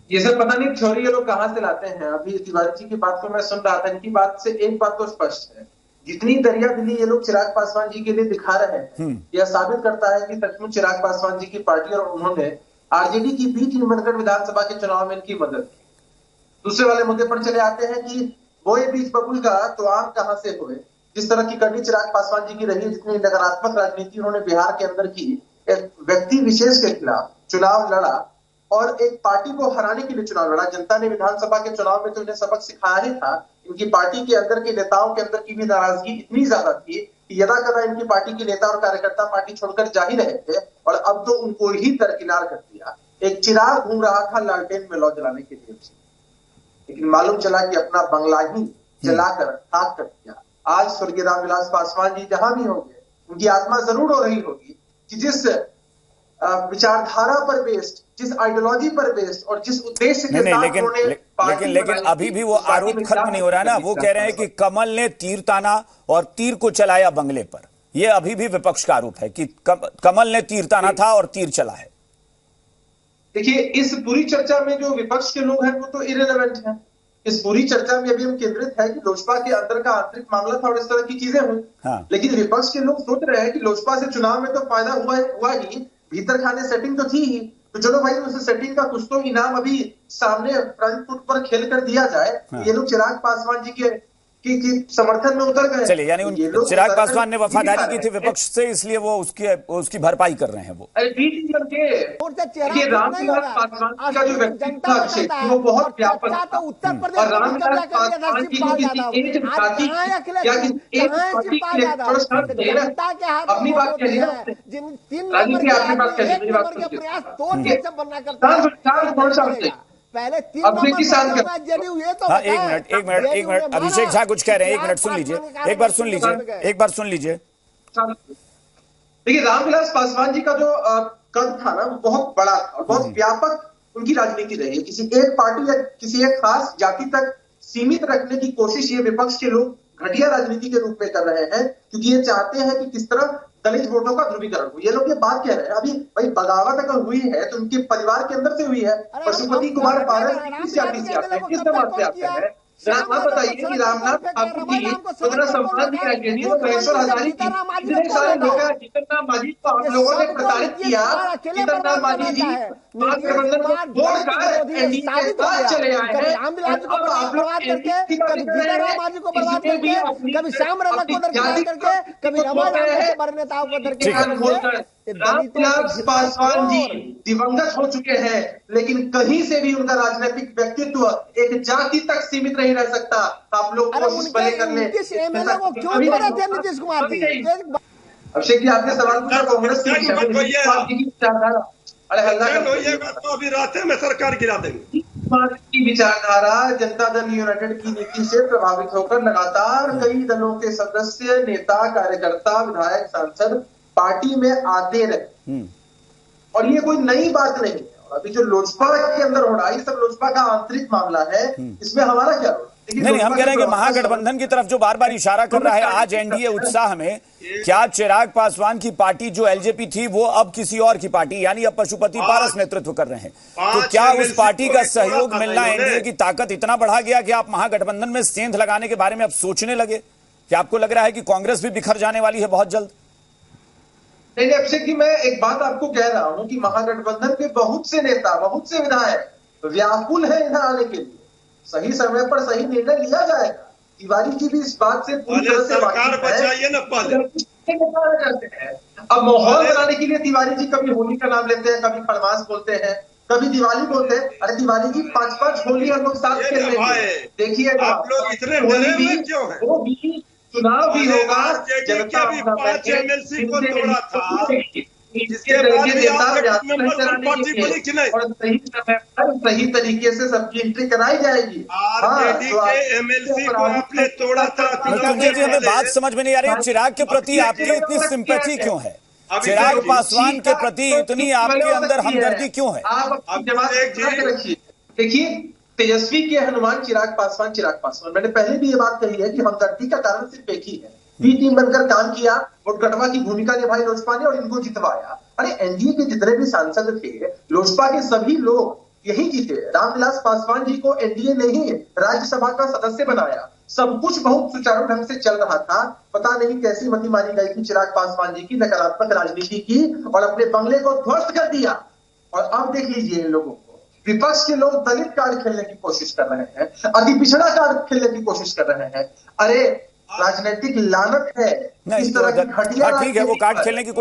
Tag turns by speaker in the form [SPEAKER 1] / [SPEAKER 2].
[SPEAKER 1] ये सब पता नहीं थ्योरी ये लोग कहाँ से लाते हैं। अभी तिवारी जी की बात को मैं सुन रहा था, इनकी बात से एक बात तो स्पष्ट है, जितनी दरिया दिली ये लोग चिराग पासवान जी के लिए दिखा रहे हैं, यह साबित करता है कि सचमुच चिराग पासवान जी की पार्टी और उन्होंने आरजेडी की बी टीम बनकर विधानसभा के चुनाव में इनकी मदद की। दूसरे वाले मुद्दे पर चले आते हैं कि बोए बीच बबुल का तो आम कहां से हुए। जिस तरह की करनी चिराग पासवान जी की रही है, जितनी नकारात्मक राजनीति उन्होंने बिहार के अंदर की, एक व्यक्ति विशेष के खिलाफ चुनाव लड़ा और एक पार्टी को हराने के लिए चुनाव लड़ा। जनता ने विधानसभा के चुनाव में तो इन्हें सबक सिखाया ही था। इनकी पार्टी के अंदर के नेताओं के अंदर की भी नाराजगी इतनी ज्यादा थी कि यदा कदा इनकी पार्टी के नेता और कार्यकर्ता पार्टी छोड़कर जा ही रहे थे, और अब तो उनको ही दरकिनार कर दिया। एक चिराग घूम रहा था लालटेन में लौ जलाने के लिए, लेकिन मालूम चला कि अपना बंगला ही जलाकर खाक कर दिया। आज स्वर्गीय रामविलास पासवान जी जहां भी होंगे, उनकी आत्मा जरूर हो रही होगी कि जिस विचारधारा पर बेस्ड, जिस आइडियोलॉजी पर बेस्ड और जिस उद्देश्य के साथ उन्होंने
[SPEAKER 2] लेकिन अभी भी वो आरोप खत्म नहीं हो रहा है ना। वो कह रहे हैं कि कमल ने तीर ताना और तीर को चलाया बंगले पर। ये अभी भी विपक्ष का आरोप है कि कमल ने तीर ताना था और तीर चला है।
[SPEAKER 1] देखिए, इस पूरी चर्चा में जो विपक्ष के लोग हैं वो तो इरेलेवेंट हैं। इस पूरी चर्चा में अभी हम केंद्रित है कि लोजपा के अंदर का आंतरिक मामला था और इस तरह की चीजें हुई। लेकिन विपक्ष के लोग सोच रहे हैं कि लोजपा से चुनाव में तो फायदा हुआ ही, भीतर खाने सेटिंग तो थी ही, तो चलो भाई उस सेटिंग का कुछ तो इनाम अभी सामने फ्रंट फुट पर खेल कर दिया जाए। ये लोग चिराग पासवान जी के की समर्थन में उतर गए।
[SPEAKER 2] चलिए, यानी चिराग पासवान ने वफादारी की थी विपक्ष से, इसलिए वो उसकी भरपाई कर रहे हैं। वो
[SPEAKER 1] ये रामविलास पासवान का जो व्यक्तित्व है वो बहुत व्यापक था, और रामविलास पासवान जी को किसी एक जाति या किसी एक पार्टी के अपनी बात कह रही है, राजनीति आपने बात कह ली, मेरी बात सुनिए।
[SPEAKER 3] पहले
[SPEAKER 1] अपने किसान
[SPEAKER 2] एक मिनट अभिषेक झा कुछ कह रहे हैं, एक मिनट सुन लीजिए, एक बार सुन लीजिए।
[SPEAKER 1] देखिए, रामविलास पासवान जी का जो कद था ना, वो बहुत बड़ा था और बहुत व्यापक उनकी राजनीति रही है। किसी एक पार्टी या किसी एक खास जाति तक सीमित रखने की कोशिश ये विपक्ष के लोग घटिया राजनीति के रूप में कर रहे हैं, क्योंकि ये चाहते हैं कि किस तरह दलित वोटों का ध्रुवीकरण हो। ये लोग ये बात कह रहे हैं, अभी भाई बगावत अगर हुई है तो उनके परिवार के अंदर से हुई है। पशुपति कुमार पारस किस जाति से आते हैं, किस समाज से आते हैं? आप बताइए कि रामनाथ ठाकुर की 15 सम्मान दिया गया, महेश्वर हजारी की इतने सारे लोग हैं। जीतन मांझी को आप लोगों ने प्रताड़ित किया। जीतन मांझी जी महागठबंधन को छोड़कर एनडीए के साथ चले आए हैं। अब आप लोग
[SPEAKER 3] कभी श्याम रमन को दरकिनार करके, कभी रमानाथ बड़े नेताओं को दरकिनार।
[SPEAKER 1] रामविलास पासवान जी दिवंगत हो चुके हैं, लेकिन कहीं से भी उनका राजनीतिक व्यक्तित्व एक जाति तक सीमित नहीं रह सकता। आप लोग कोशिश भले कर लें।
[SPEAKER 3] नीतीश कुमार जी,
[SPEAKER 1] अभिषेक जी आपने सवाल पूछा कांग्रेस की विचारधारा, अरे हल्ला
[SPEAKER 4] तो अभी रास्ते में सरकार गिरा देंगे
[SPEAKER 1] की विचारधारा जनता दल यूनाइटेड की नीति से प्रभावित होकर लगातार कई दलों के सदस्य, नेता, कार्यकर्ता, विधायक, सांसद पार्टी में आते रहे, और ये कोई नई बात नहीं है। अभी जो लोजपा के अंदर हो रहा है, ये सब लोजपा का आंतरिक मामला है, इसमें हमारा क्या रोल?
[SPEAKER 2] नहीं, हम कह रहे हैं कि महागठबंधन की तरफ जो बार बार इशारा कर रहा है आज एनडीए उत्साह में, क्या चिराग पासवान की पार्टी जो एलजेपी थी वो अब किसी और की पार्टी यानी अब पशुपति पारस नेतृत्व कर रहे हैं, तो क्या उस पार्टी का सहयोग मिलना एनडीए की ताकत इतना बढ़ा गया कि आप महागठबंधन में सेंध लगाने के बारे में अब सोचने लगे? क्या आपको लग रहा है कि कांग्रेस भी बिखर जाने वाली है बहुत जल्द?
[SPEAKER 1] नहीं अभिषेक जी, मैं एक बात आपको कह रहा हूं कि महागठबंधन के बहुत से नेता, बहुत से विधायक व्याकुल है इधर आने के लिए। सही समय पर सही निर्णय लिया जाएगा। तिवारी जी भी इस बात से पूरी तरह से वाकिफ है। अब माहौल बनाने के लिए तिवारी जी कभी होली का नाम लेते हैं, कभी खड़मास बोलते हैं, कभी दिवाली बोलते हैं। अरे तिवारी जी 5-5 होली हम लोग साथ खेल रहे हैं। देखिए वो भी चुनाव भी होगा, जनता भी 5 एमएलसी को तोड़ा था, जिसके और सही तरीके से सबकी एंट्री कराई जाएगी।
[SPEAKER 4] एमएलसी को आपने तोड़ा था।
[SPEAKER 2] जी, हमें बात समझ में नहीं आ रही, चिराग के प्रति आपकी इतनी सिंपैथी क्यों है? चिराग पासवान के प्रति इतनी आपके अंदर हमदर्दी क्यों है?
[SPEAKER 1] आप रखिए। देखिए, तेजस्वी के हनुमान चिराग पासवान, मैंने पहले भी ये बात कही है कि हमदर्दी का कारण सिर्फ एक ही है, बी टीम बनकर काम किया, वोटगटवा की भूमिका निभाई लोजपा ने और इनको जितवाया। अरे एनडीए के जितने भी सांसद थे, लोजपा के सभी लोग यही जीते। रामविलास पासवान जी को एनडीए ने ही राज्यसभा का सदस्य बनाया। सब कुछ बहुत सुचारू ढंग से चल रहा था। पता नहीं कैसी मति मारी गई थी चिराग पासवान जी की, नकारात्मक राजनीति की और अपने बंगले को ध्वस्त कर दिया। और अब देख लीजिए इन लोगों को, विपक्ष के लोग दलित कार्ड खेलने की कोशिश कर रहे हैं, अति पिछड़ा कार्ड खेलने की कोशिश कर रहे हैं। अरे राजनीतिक लानत है इस तरह की घटिया।
[SPEAKER 2] ठीक है, वो कार्ड खेलने की कोशिश